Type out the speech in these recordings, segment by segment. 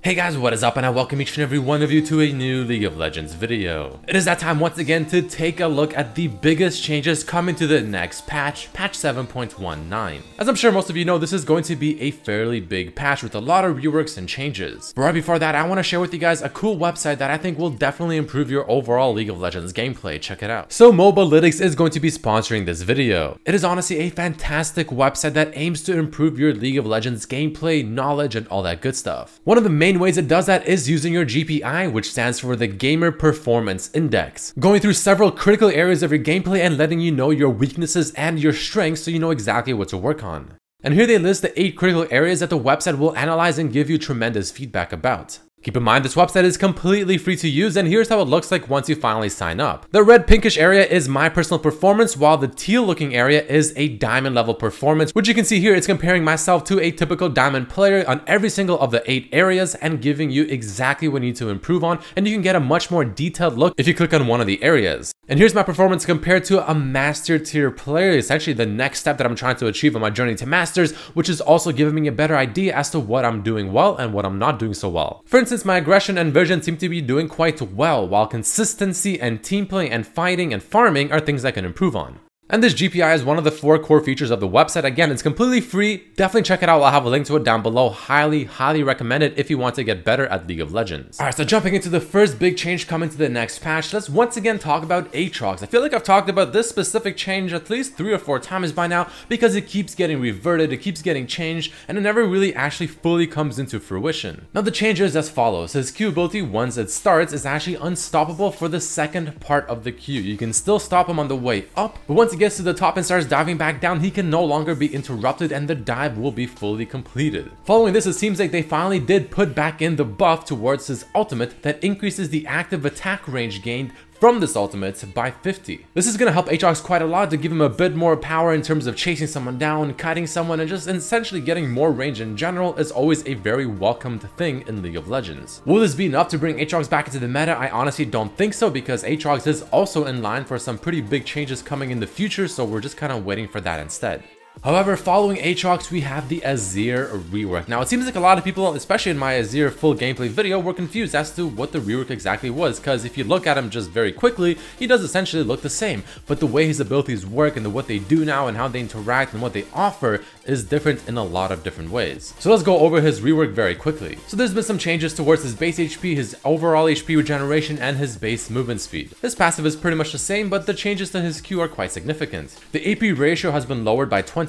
Hey guys, what is up, and I welcome each and every one of you to a new League of Legends video. It is that time once again to take a look at the biggest changes coming to the next patch 7.19. As I'm sure most of you know, this is going to be a fairly big patch with a lot of reworks and changes. But right before that, I want to share with you guys a cool website that I think will definitely improve your overall League of Legends gameplay. Check it out. So Mobalytics is going to be sponsoring this video. It is honestly a fantastic website that aims to improve your League of Legends gameplay, knowledge, and all that good stuff. One of the main ways it does that is using your GPI, which stands for the Gamer Performance Index, going through several critical areas of your gameplay and letting you know your weaknesses and your strengths so you know exactly what to work on. And here they list the 8 critical areas that the website will analyze and give you tremendous feedback about. Keep in mind, this website is completely free to use, and here's how it looks like once you finally sign up. The red pinkish area is my personal performance, while the teal looking area is a diamond level performance, which you can see here, it's comparing myself to a typical diamond player on every single of the 8 areas and giving you exactly what you need to improve on, and you can get a much more detailed look if you click on one of the areas. And here's my performance compared to a master tier player, essentially the next step that I'm trying to achieve on my journey to masters, which is also giving me a better idea as to what I'm doing well and what I'm not doing so well. For instance, my aggression and vision seem to be doing quite well, while consistency and team play and fighting and farming are things I can improve on. And this GPI is one of the 4 core features of the website. Again, it's completely free. Definitely check it out. I'll have a link to it down below. Highly recommend it if you want to get better at League of Legends. Alright, so jumping into the first big change coming to the next patch, let's once again talk about Aatrox. I feel like I've talked about this specific change at least 3 or 4 times by now because it keeps getting reverted, it keeps getting changed, and it never really actually fully comes into fruition. Now the change is as follows. His Q ability, once it starts, is actually unstoppable for the second part of the Q. You can still stop him on the way up, but once he gets to the top and starts diving back down, he can no longer be interrupted and the dive will be fully completed. Following this, it seems like they finally did put back in the buff towards his ultimate that increases the active attack range gained from this ultimate by 50. This is going to help Aatrox quite a lot to give him a bit more power in terms of chasing someone down, kiting someone, and just essentially getting more range in general is always a very welcomed thing in League of Legends. Will this be enough to bring Aatrox back into the meta? I honestly don't think so, because Aatrox is also in line for some pretty big changes coming in the future, so we're just kind of waiting for that instead. However, following Aatrox, we have the Azir rework. Now, it seems like a lot of people, especially in my Azir full gameplay video, were confused as to what the rework exactly was, because if you look at him just very quickly, he does essentially look the same, but the way his abilities work and what they do now and how they interact and what they offer is different in a lot of different ways. So let's go over his rework very quickly. So there's been some changes towards his base HP, his overall HP regeneration, and his base movement speed. His passive is pretty much the same, but the changes to his Q are quite significant. The AP ratio has been lowered by 20%,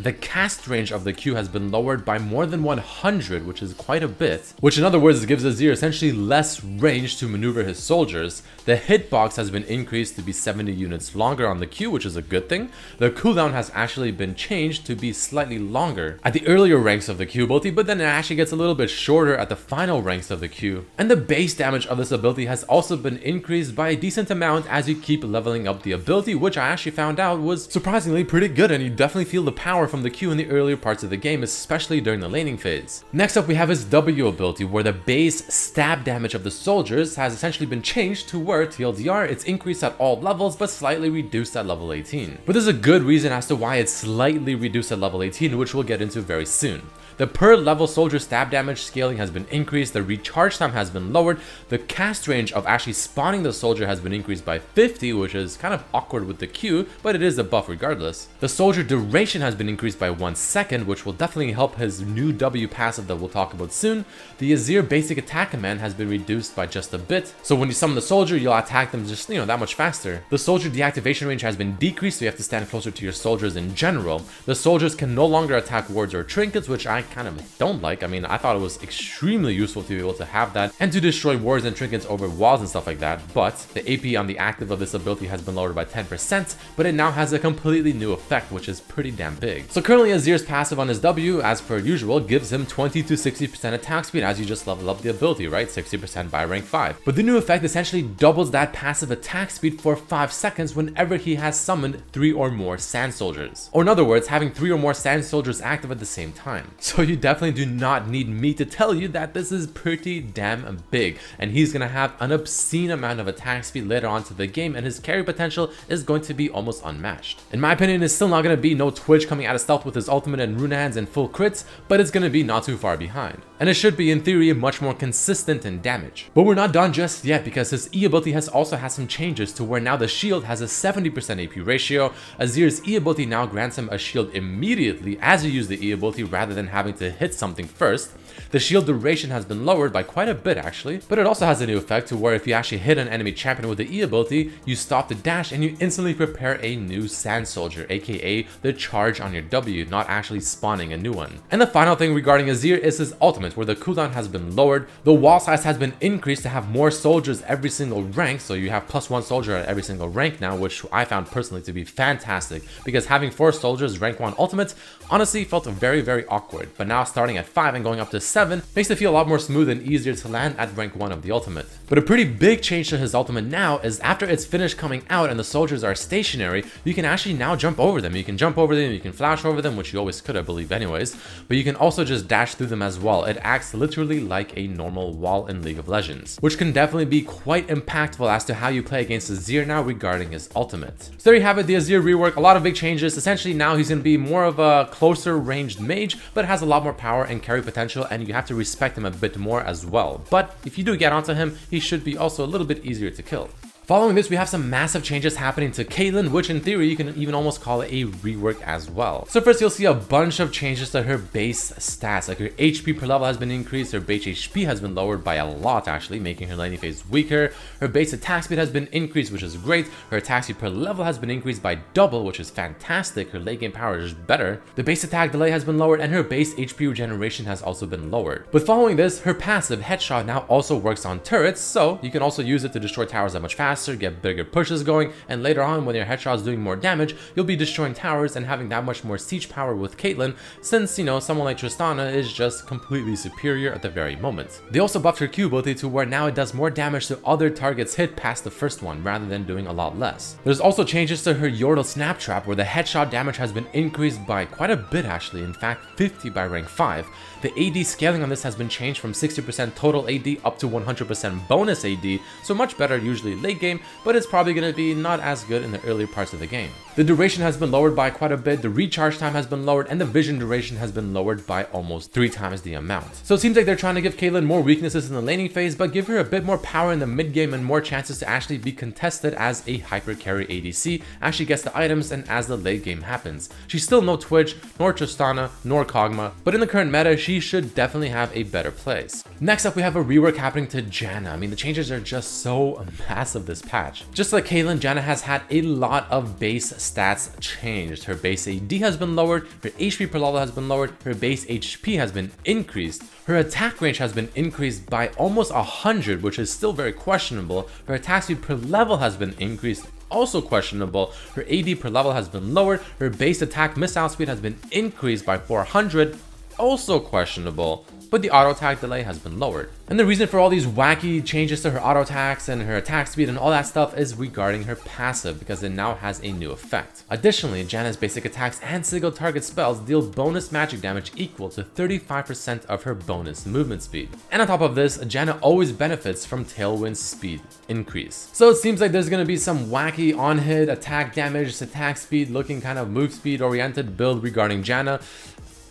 the cast range of the Q has been lowered by more than 100, which is quite a bit, which in other words gives Azir essentially less range to maneuver his soldiers. The hitbox has been increased to be 70 units longer on the Q, which is a good thing. The cooldown has actually been changed to be slightly longer at the earlier ranks of the Q ability, but then it actually gets a little bit shorter at the final ranks of the Q. And the base damage of this ability has also been increased by a decent amount as you keep leveling up the ability, which I actually found out was surprisingly pretty good, and you definitely feel the power from the Q in the earlier parts of the game, especially during the laning phase. Next up, we have his W ability, where the base stab damage of the soldiers has essentially been changed to where TLDR, it's increased at all levels but slightly reduced at level 18. But there's a good reason as to why it's slightly reduced at level 18, which we'll get into very soon. The per level soldier stab damage scaling has been increased, the recharge time has been lowered, the cast range of actually spawning the soldier has been increased by 50, which is kind of awkward with the Q, but it is a buff regardless. The soldier duration has been increased by 1 second, which will definitely help his new W passive that we'll talk about soon. The Azir basic attack command has been reduced by just a bit, so when you summon the soldier, you'll attack them just, that much faster. The soldier deactivation range has been decreased, so you have to stand closer to your soldiers in general. The soldiers can no longer attack wards or trinkets, which I kind of don't like. I mean, I thought it was extremely useful to be able to have that and to destroy wards and trinkets over walls and stuff like that, but the AP on the active of this ability has been lowered by 10%, but it now has a completely new effect, which is pretty damn big. So currently Azir's passive on his W, as per usual, gives him 20 to 60% attack speed as you just level up the ability, right? 60% by rank 5. But the new effect essentially doubles that passive attack speed for 5 seconds whenever he has summoned 3 or more sand soldiers. Or in other words, having 3 or more sand soldiers active at the same time. So you definitely do not need me to tell you that this is pretty damn big, and he's gonna have an obscene amount of attack speed later on to the game, and his carry potential is going to be almost unmatched. In my opinion, it's still not gonna be no Twitch coming out of stealth with his ultimate and rune hands and full crits, but it's gonna be not too far behind. And it should be, in theory, much more consistent in damage. But we're not done just yet, because his E ability has also had some changes to where now the shield has a 70% AP ratio. Azir's E ability now grants him a shield immediately as you use the E ability rather than having to hit something first. The shield duration has been lowered by quite a bit actually, but it also has a new effect to where if you actually hit an enemy champion with the E ability, you stop the dash and you instantly prepare a new Sand Soldier, aka the charge on your W, not actually spawning a new one. And the final thing regarding Azir is his ultimate, where the cooldown has been lowered, the wall size has been increased to have more soldiers every single rank, so you have +1 soldier at every single rank now, which I found personally to be fantastic, because having 4 soldiers rank 1 ultimates honestly felt very awkward, but now starting at 5 and going up to 7 makes it feel a lot more smooth and easier to land at rank 1 of the ultimate. But a pretty big change to his ultimate now is after it's finished coming out and the soldiers are stationary, you can actually now jump over them. You can jump over them, you can flash over them, which you always could, I believe anyways, but you can also just dash through them as well. It acts literally like a normal wall in League of Legends, which can definitely be quite impactful as to how you play against Azir now regarding his ultimate. So there you have it, the Azir rework, a lot of big changes. Essentially now he's going to be more of a closer ranged mage, but has a lot more power and carry potential, and you have to respect him a bit more as well. But if you do get onto him, he should be also a little bit easier to kill. Following this, we have some massive changes happening to Caitlyn, which in theory you can even almost call it a rework as well. So first, you'll see a bunch of changes to her base stats, like her HP per level has been increased, her base HP has been lowered by a lot actually, making her laning phase weaker. Her base attack speed has been increased, which is great. Her attack speed per level has been increased by double, which is fantastic. Her late game power is better. The base attack delay has been lowered, and her base HP regeneration has also been lowered. But following this, her passive headshot now also works on turrets, so you can also use it to destroy towers that much faster, get bigger pushes going, and later on when your headshot is doing more damage, you'll be destroying towers and having that much more siege power with Caitlyn, since, you know, someone like Tristana is just completely superior at the very moment. They also buffed her Q ability to where now it does more damage to other targets hit past the first one, rather than doing a lot less. There's also changes to her Yordle Snap Trap, where the headshot damage has been increased by quite a bit actually, in fact 50 by rank 5. The AD scaling on this has been changed from 60% total AD up to 100% bonus AD, so much better usually late game, but it's probably going to be not as good in the earlier parts of the game. The duration has been lowered by quite a bit, the recharge time has been lowered, and the vision duration has been lowered by almost 3 times the amount. So it seems like they're trying to give Caitlyn more weaknesses in the laning phase, but give her a bit more power in the mid game and more chances to actually be contested as a hyper carry ADC, actually gets the items and as the late game happens. She's still no Twitch, nor Tristana, nor Kog'Maw, but in the current meta, she should definitely have a better place. Next up, we have a rework happening to Janna. I mean, the changes are just so massive this patch. Just like Caitlyn, Janna has had a lot of base stats changed. Her base AD has been lowered, her HP per level has been lowered, her base HP has been increased, her attack range has been increased by almost 100, which is still very questionable. Her attack speed per level has been increased, also questionable. Her AD per level has been lowered, her base attack missile speed has been increased by 400, also questionable, but the auto attack delay has been lowered. And the reason for all these wacky changes to her auto attacks and her attack speed and all that stuff is regarding her passive, because it now has a new effect. Additionally, Janna's basic attacks and single target spells deal bonus magic damage equal to 35% of her bonus movement speed. And on top of this, Janna always benefits from Tailwind's speed increase. So it seems like there's going to be some wacky on-hit attack damage, attack speed looking kind of move speed oriented build regarding Janna.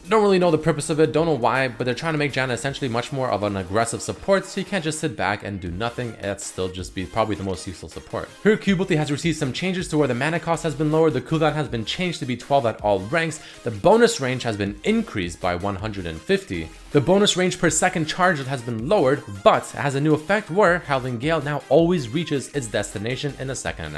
Don't really know the purpose of it, don't know why, but they're trying to make Janna essentially much more of an aggressive support, so you can't just sit back and do nothing. That's still just be probably the most useful support. Her Q ability has received some changes to where the mana cost has been lowered, the cooldown has been changed to be 12 at all ranks, the bonus range has been increased by 150. The bonus range per second charged has been lowered, but it has a new effect where Howling Gale now always reaches its destination in 1.5 seconds,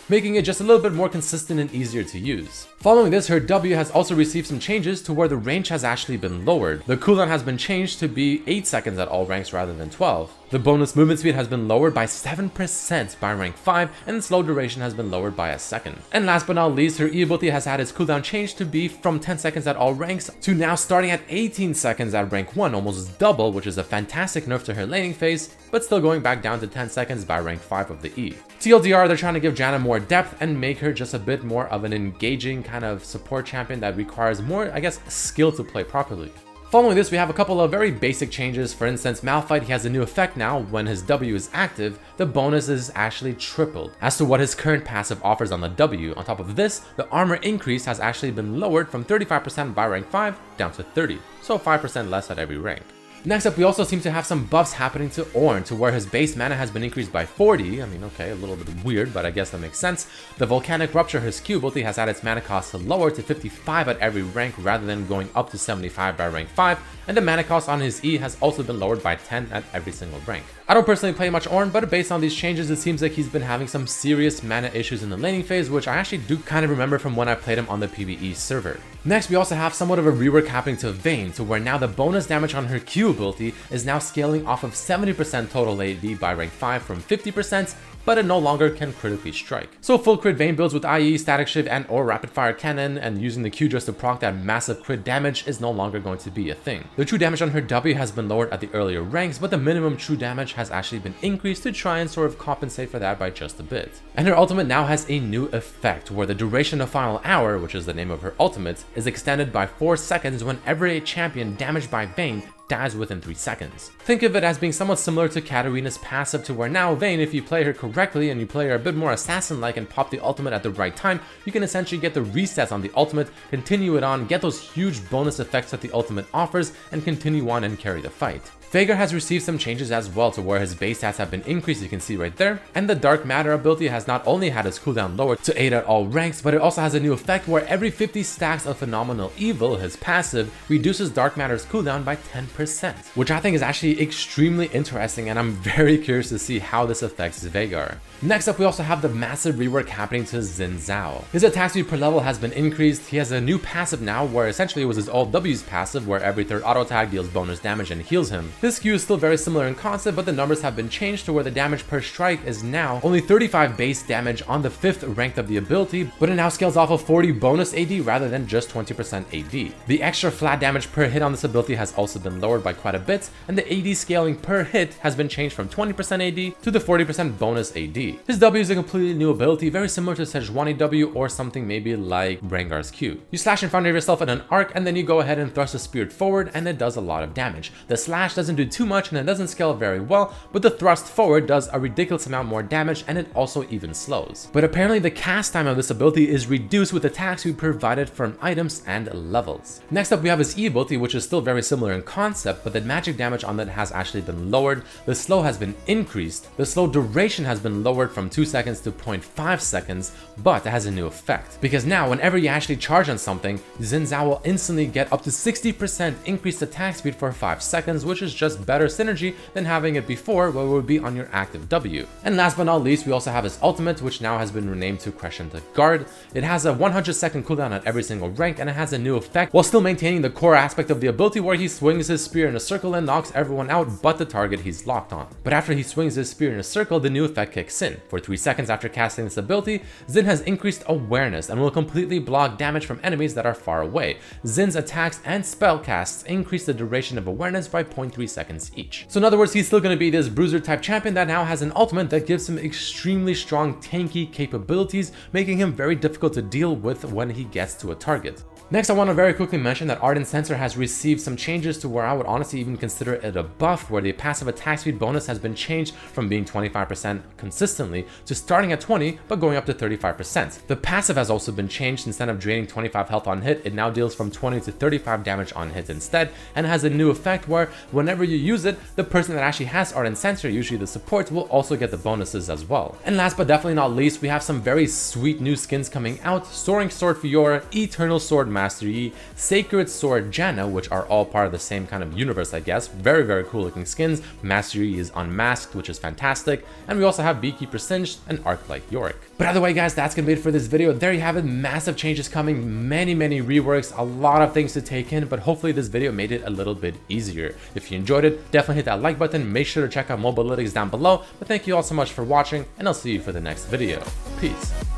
making it just a little bit more consistent and easier to use. Following this, her W has also received some changes to where the range has actually been lowered. The cooldown has been changed to be 8 seconds at all ranks rather than 12. The bonus movement speed has been lowered by 7% by rank 5, and the slow duration has been lowered by 1 second. And last but not least, her E ability has had its cooldown changed to be from 10 seconds at all ranks to now starting at 18 seconds at rank 1, almost double, which is a fantastic nerf to her laning phase, but still going back down to 10 seconds by rank 5 of the E. TLDR, they're trying to give Janna more depth and make her just a bit more of an engaging kind of support champion that requires more, I guess, skill to play properly. Following this, we have a couple of very basic changes. For instance, Malphite, he has a new effect now. When his W is active, the bonus is actually tripled as to what his current passive offers on the W. On top of this, the armor increase has actually been lowered from 35% by rank 5 down to 30, so 5% less at every rank. Next up, we also seem to have some buffs happening to Ornn, to where his base mana has been increased by 40. I mean, okay, a little bit weird, but I guess that makes sense. The Volcanic Rupture, his Q ability, has had its mana cost lowered to 55 at every rank rather than going up to 75 by rank 5, and the mana cost on his E has also been lowered by 10 at every single rank. I don't personally play much Ornn, but based on these changes, it seems like he's been having some serious mana issues in the laning phase, which I actually do kind of remember from when I played him on the PvE server. Next, we also have somewhat of a rework happening to Vayne, to where now the bonus damage on her Q ability is now scaling off of 70% total AD by rank 5 from 50%, but it no longer can critically strike. So full crit Vayne builds with IE, Static Shiv, and or Rapid Fire Cannon, and using the Q just to proc that massive crit damage is no longer going to be a thing. The true damage on her W has been lowered at the earlier ranks, but the minimum true damage has actually been increased to try and sort of compensate for that by just a bit. And her ultimate now has a new effect, where the duration of Final Hour, which is the name of her ultimate, is extended by 4 seconds whenever a champion damaged by Vayne dies within 3 seconds. Think of it as being somewhat similar to Katarina's passive, to where now Vayne, if you play her correctly and you play her a bit more assassin-like and pop the ultimate at the right time, you can essentially get the resets on the ultimate, continue it on, get those huge bonus effects that the ultimate offers, and continue on and carry the fight. Vhagar has received some changes as well, to where his base stats have been increased, you can see right there, and the Dark Matter ability has not only had its cooldown lowered to 8 at all ranks, but it also has a new effect where every 50 stacks of Phenomenal Evil, his passive, reduces Dark Matter's cooldown by 10%, which I think is actually extremely interesting, and I'm very curious to see how this affects Vhagar. Next up, we also have the massive rework happening to Xin Zhao. His attack speed per level has been increased. He has a new passive now, where essentially it was his old W's passive, where every third auto attack deals bonus damage and heals him. This Q is still very similar in concept, but the numbers have been changed to where the damage per strike is now only 35 base damage on the 5th rank of the ability, but it now scales off of 40 bonus AD rather than just 20% AD. The extra flat damage per hit on this ability has also been lowered by quite a bit, and the AD scaling per hit has been changed from 20% AD to the 40% bonus AD. His W is a completely new ability, very similar to Sejuani W or something maybe like Rengar's Q. You slash in front of yourself in an arc, and then you go ahead and thrust a spirit forward, and it does a lot of damage. The slash doesn't do too much and it doesn't scale very well, but the thrust forward does a ridiculous amount more damage, and it also even slows. But apparently the cast time of this ability is reduced with attacks we provided from items and levels. Next up, we have his E ability, which is still very similar in concept, but the magic damage on that has actually been lowered. The slow has been increased. The slow duration has been lowered from 2 seconds to 0.5 seconds, but it has a new effect, because now whenever you actually charge on something, Xin Zhao will instantly get up to 60% increased attack speed for 5 seconds, which is just better synergy than having it before, where it would be on your active W. And last but not least, we also have his ultimate, which now has been renamed to Crescent Guard. It has a 100-second cooldown at every single rank, and it has a new effect while still maintaining the core aspect of the ability, where he swings his spear in a circle and knocks everyone out but the target he's locked on. But after he swings his spear in a circle, the new effect kicks in. For 3 seconds after casting this ability, Xin has increased awareness and will completely block damage from enemies that are far away. Xin's attacks and spell casts increase the duration of awareness by 0.3 seconds each. So in other words, he's still going to be this bruiser type champion that now has an ultimate that gives him extremely strong tanky capabilities, making him very difficult to deal with when he gets to a target. Next, I want to very quickly mention that Arden Sensor has received some changes to where I would honestly even consider it a buff, where the passive attack speed bonus has been changed from being 25% consistently to starting at 20 but going up to 35%. The passive has also been changed. Instead of draining 25 health on hit, it now deals from 20 to 35 damage on hit instead, and has a new effect where whenever you use it, the person that actually has Arden Sensor, usually the support, will also get the bonuses as well. And last but definitely not least, we have some very sweet new skins coming out: Soaring Sword Fiora, Eternal Sword Master Yi, Sacred Sword Janna, which are all part of the same kind of universe, I guess. Very, very cool looking skins. Master Yi is unmasked, which is fantastic. And we also have Beekeeper Singed and Arc-like Yorick. But either way, guys, that's gonna be it for this video. There you have it. Massive changes coming, many reworks, a lot of things to take in, but hopefully this video made it a little bit easier. If you enjoyed it, definitely hit that like button. Make sure to check out Mobalytics down below. But thank you all so much for watching, and I'll see you for the next video. Peace.